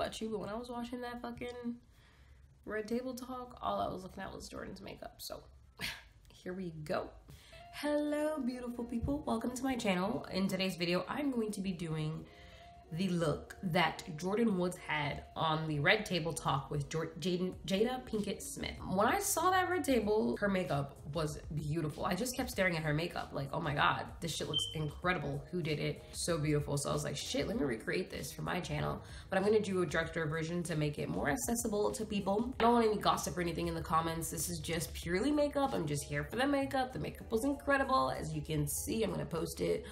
about you, but when I was watching that fucking Red Table Talk, all I was looking at was Jordyn's makeup. So here we go. Hello, beautiful people. Welcome to my channel. In today's video, I'm going to be doing the look that Jordyn Wood had on the Red Table Talk with Jada Pinkett Smith. When I saw that Red Table, her makeup was beautiful. I just kept staring at her makeup like, oh my God, this shit looks incredible. Who did it? So beautiful. So I was like, shit, let me recreate this for my channel. But I'm gonna do a drugstore version to make it more accessible to people. I don't want any gossip or anything in the comments. This is just purely makeup. I'm just here for the makeup. The makeup was incredible. As you can see, I'm gonna post it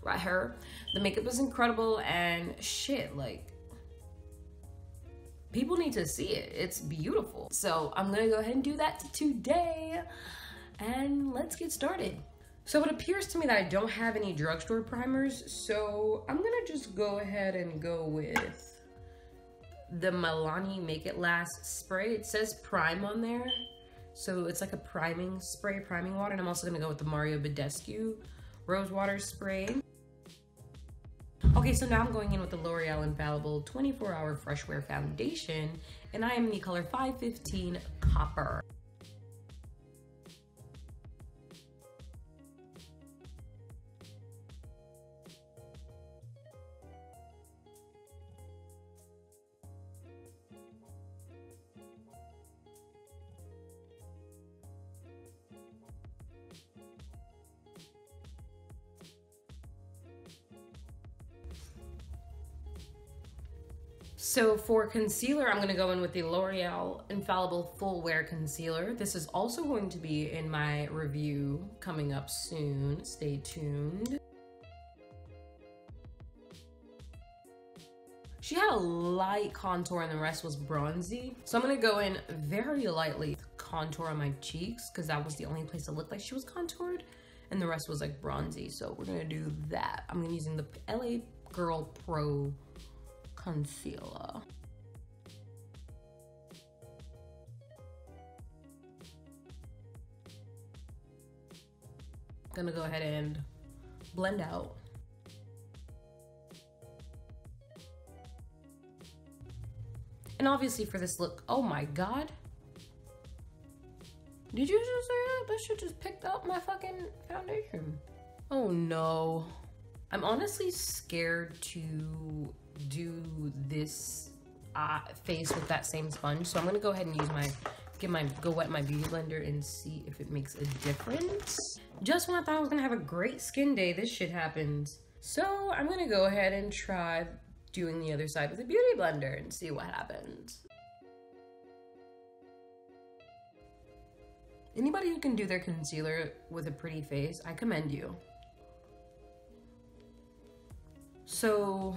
right here. The makeup was incredible, and shit, like, people need to see it. It's beautiful. So I'm gonna go ahead and do that today, and let's get started. So it appears to me that I don't have any drugstore primers, so I'm gonna just go ahead and go with the Milani Make It Last spray. It says prime on there, so it's like a priming spray, priming water, and I'm also gonna go with the Mario Badescu Rose Water Spray. Okay, so now I'm going in with the L'Oreal Infallible 24-Hour Fresh Wear Foundation, and I am in the color 515 Copper. So for concealer, I'm going to go in with the L'Oreal Infallible Full Wear Concealer. This is also going to be in my review coming up soon. Stay tuned. She had a light contour and the rest was bronzy. So I'm going to go in very lightly contour on my cheeks because that was the only place it looked like she was contoured. And the rest was like bronzy. So we're going to do that. I'm going to be using the LA Girl Pro concealer. Gonna go ahead and blend out. And obviously for this look, oh my God. Did you just say that? That shit just picked up my fucking foundation. Oh no. I'm honestly scared to do this face with that same sponge, so I'm gonna go ahead and use go wet my beauty blender and see if it makes a difference. Just when I thought I was gonna have a great skin day, this shit happens. So I'm gonna go ahead and try doing the other side with a beauty blender and see what happens. Anybody who can do their concealer with a pretty face, I commend you. So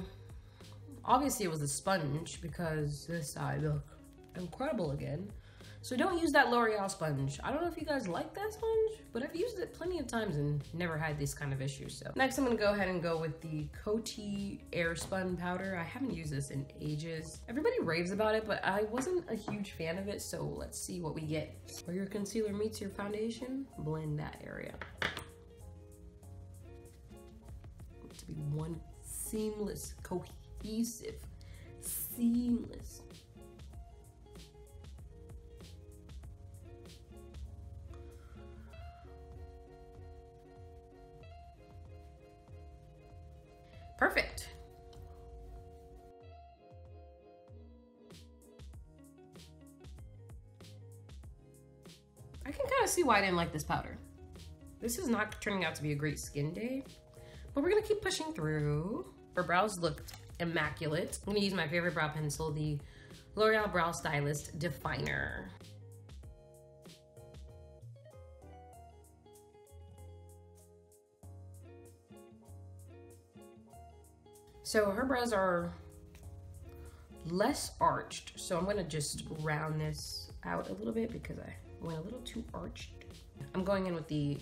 obviously it was a sponge because this side looked incredible again. So don't use that L'Oreal sponge. I don't know if you guys like that sponge, but I've used it plenty of times and never had these kind of issues. So next I'm gonna go ahead and go with the Coty Air Spun Powder. I haven't used this in ages. Everybody raves about it, but I wasn't a huge fan of it. So let's see what we get. Where your concealer meets your foundation, blend that area. To be one seamless, cohesive, seamless. Perfect. I can kind of see why I didn't like this powder. This is not turning out to be a great skin day, but we're gonna keep pushing through. Her brows looked immaculate. I'm gonna use my favorite brow pencil, the L'Oreal Brow Stylist Definer. So her brows are less arched, so I'm gonna just round this out a little bit because I went a little too arched. I'm going in with the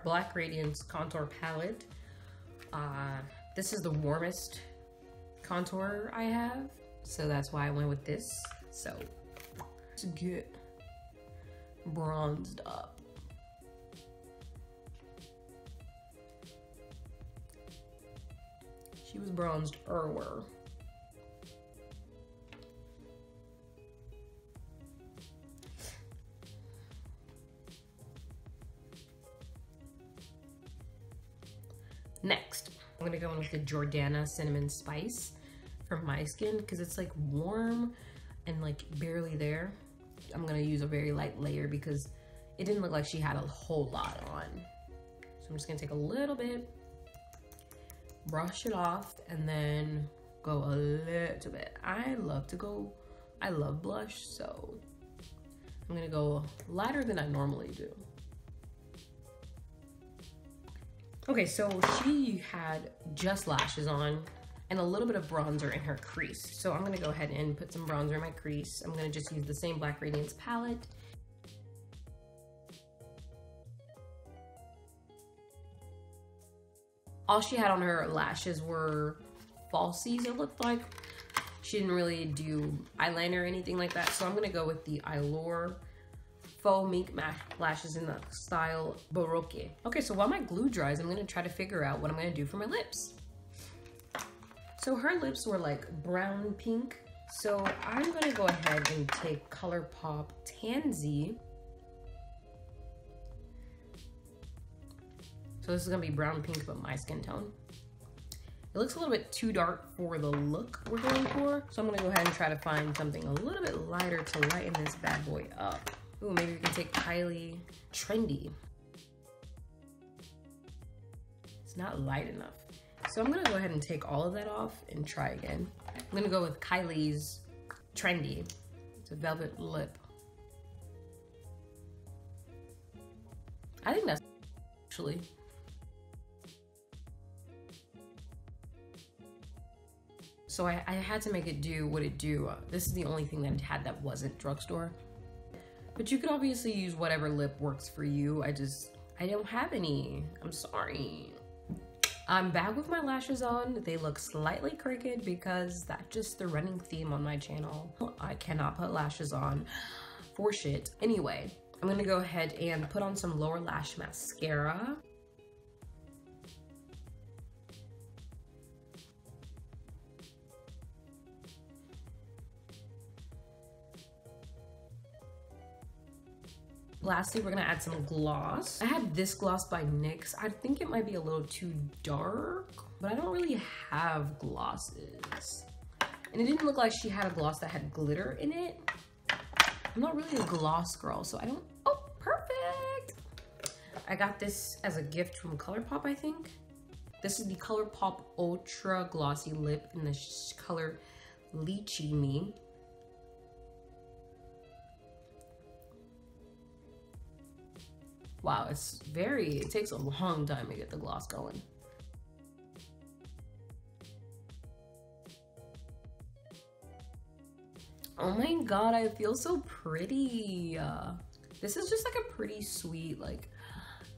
Black Radiance Contour Palette. This is the warmest contour I have, so that's why I went with this. So to get bronzed up. She was bronzed earlier. Next, I'm gonna go in with the Jordana Cinnamon Spice for my skin because it's like warm and like barely there. I'm gonna use a very light layer because it didn't look like she had a whole lot on. So I'm just gonna take a little bit, brush it off, and then go a little bit. I love blush, so I'm gonna go lighter than I normally do. Okay, so she had just lashes on and a little bit of bronzer in her crease. So I'm gonna go ahead and put some bronzer in my crease. I'm gonna just use the same Black Radiance palette. All she had on her lashes were falsies, it looked like. She didn't really do eyeliner or anything like that. So I'm gonna go with the Allure Faux Mink lashes in the style Baroque. Okay, so while my glue dries, I'm gonna try to figure out what I'm gonna do for my lips. So her lips were like brown pink. So I'm gonna go ahead and take ColourPop Tansy. So this is gonna be brown pink, but my skin tone. It looks a little bit too dark for the look we're going for. So I'm gonna go ahead and try to find something a little bit lighter to lighten this bad boy up. Ooh, maybe we can take Kylie Trendy. It's not light enough. So I'm gonna go ahead and take all of that off and try again. I'm gonna go with Kylie's Trendy. It's a velvet lip. I think that's actually. So I had to make it do what it do. This is the only thing that it had that wasn't drugstore. But you could obviously use whatever lip works for you. I don't have any. I'm sorry. I'm back with my lashes on. They look slightly crooked because that's just the running theme on my channel. I cannot put lashes on for shit. Anyway, I'm gonna go ahead and put on some lower lash mascara. Lastly, we're gonna add some gloss. I have this gloss by NYX. I think it might be a little too dark, but I don't really have glosses. And it didn't look like she had a gloss that had glitter in it. I'm not really a gloss girl, so I don't, oh, perfect. I got this as a gift from ColourPop, I think. This is the ColourPop Ultra Glossy Lip in the color Lychee Me. Wow, it takes a long time to get the gloss going. Oh my god, I feel so pretty. This is just like a pretty sweet, like,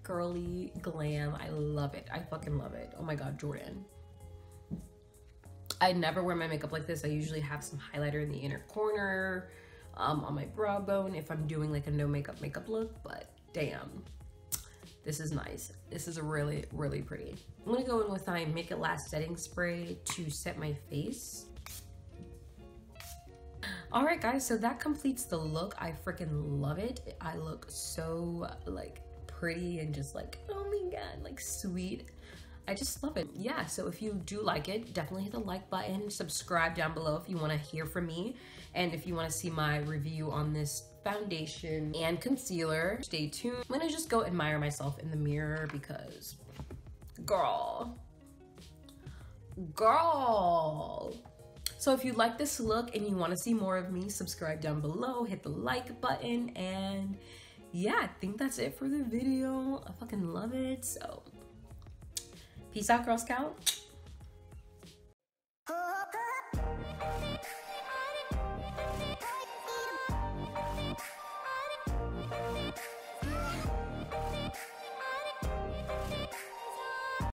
girly glam. I love it. I fucking love it. Oh my god, Jordyn. I never wear my makeup like this. I usually have some highlighter in the inner corner, on my brow bone if I'm doing like a no makeup look, but damn, this is nice. This is really, really pretty. I'm gonna go in with my Make It Last setting spray to set my face. All right, guys, so that completes the look. I freaking love it. I look so like pretty and just like, oh my god, like sweet. I just love it. Yeah, so if you do like it, definitely hit the like button, subscribe down below if you want to hear from me, and if you want to see my review on this foundation and concealer, stay tuned. I'm gonna just go admire myself in the mirror because girl. So if you like this look and you want to see more of me, subscribe down below, hit the like button, and yeah, I think that's it for the video. I fucking love it. So peace out, Girl Scout.